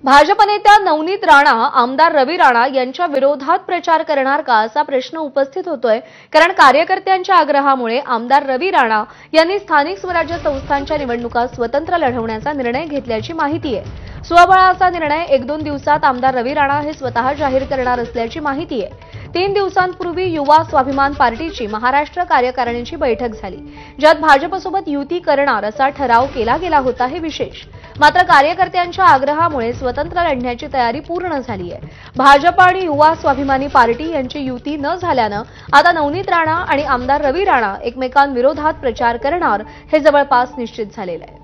भाजप नेत्या नवनीत राणा आमदार रवी राणा यांच्या विरोधात प्रचार करणार का असा प्रश्न उपस्थित होतोय। कारण कार्यकर्त्यांच्या आग्रहामुळे आमदार रवी राणा यांनी स्थानिक स्वराज्य संस्थांच्या निवडणुका स्वतंत्र लढवण्याचा निर्णय घेतल्याची माहिती आहे। स्वबळाचा निर्णय 1-2 दिवसात आमदार रवी राणा हे स्वतः जाहीर करणार असल्याची माहिती आहे। 3 दिवसांपूर्वी युवा स्वाभिमान पार्टीची महाराष्ट्र कार्यकारिणीची बैठक झाली, ज्यात भाजपसोबत युती करणार असा ठराव केला गेला होता। हे विशेष, मात्र कार्यकर्त्यांच्या आग्रहामुळे स्वतंत्र लढण्याची तयारी पूर्ण झाली आहे। भाजप आणि युवा स्वाभिमानी पार्टी यांची युती न झाल्यानं आता नवनीत राणा आणि आमदार रवी राणा एकमेकांविरोधात प्रचार करणार हे जवळपास निश्चित झालेलं आहे।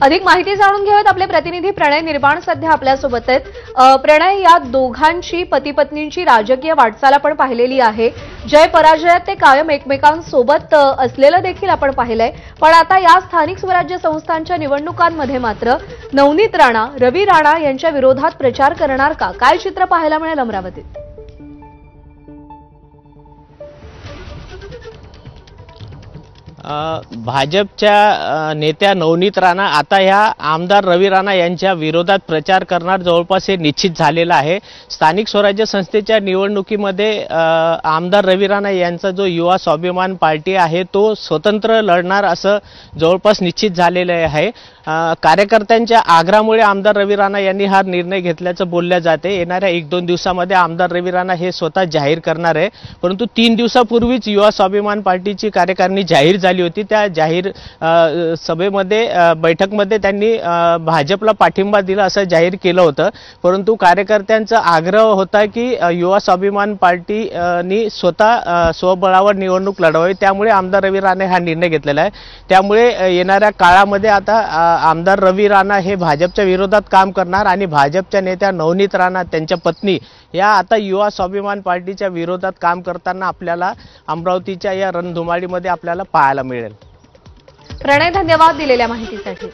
अधिक माहिती जाणून घेऊयात। आपले प्रतिनिधी प्रणय निर्माण सध्या आपल्यासोबत आहेत। प्रणय, या दोघांची पती पत्नींची राजकीय वाटचाल आपण पाहिलेली आहे। जय पराजयात ते कायम एकमेकांसोबत असलेलं देखील आपण पाहिलंय, पण आता या स्थानिक स्वराज्य संस्थांच्या निवडणुकांमध्ये मात्र नवनीत राणा रवी राणा यांच्या विरोधात प्रचार करणार का? काय चित्र पाहायला मिळेल अमरावतीत? भाजपच्या नेत्या नवनीत राणा आता ह्या आमदार रवी राणा यांच्या विरोधात प्रचार करणार जवळपास हे निश्चित झालेलं आहे। स्थानिक स्वराज्य संस्थेच्या निवडणुकीमध्ये आमदार रवी राणा यांचा जो युवा स्वाभिमान पार्टी आहे तो स्वतंत्र लढणार असं जवळपास निश्चित झालेलं आहे। कार्यकर्त्यांच्या आग्रहामुळे आमदार रवी राणा यांनी हा निर्णय घेतल्याचं बोलल्या जाते। येणाऱ्या 1-2 दिवसामध्ये आमदार रवी राणा हे स्वतः जाहीर करणार आहे, परंतु 3 दिवसापूर्वीच युवा स्वाभिमान पार्टीची कार्यकारिणी जाहीर झाली होती। त्या जाहीर सभेमध्ये बैठकमध्ये त्यांनी भाजपला पाठिंबा दिला असं जाहीर केलं होतं, परंतु कार्यकर्त्यांचा आग्रह होता की युवा स्वाभिमान पार्टीनी स्वतः स्वबळावर निवडणूक लढवावी, त्यामुळे आमदार रवी राणा हा निर्णय घेतलेला आहे। त्यामुळे येणाऱ्या काळामध्ये आता आमदार रवी राणा हे भाजपच्या विरोधात काम करणार आणि भाजपच्या नेत्या नवनीत राणा त्यांच्या पत्नी या आता युवा स्वाभिमान पार्टीच्या विरोधात काम करताना आपल्याला अमरावतीच्या या रणधुमाळीमध्ये आपल्याला पाहायला मिळेल। प्रणय, धन्यवाद दिलेल्या माहितीसाठी।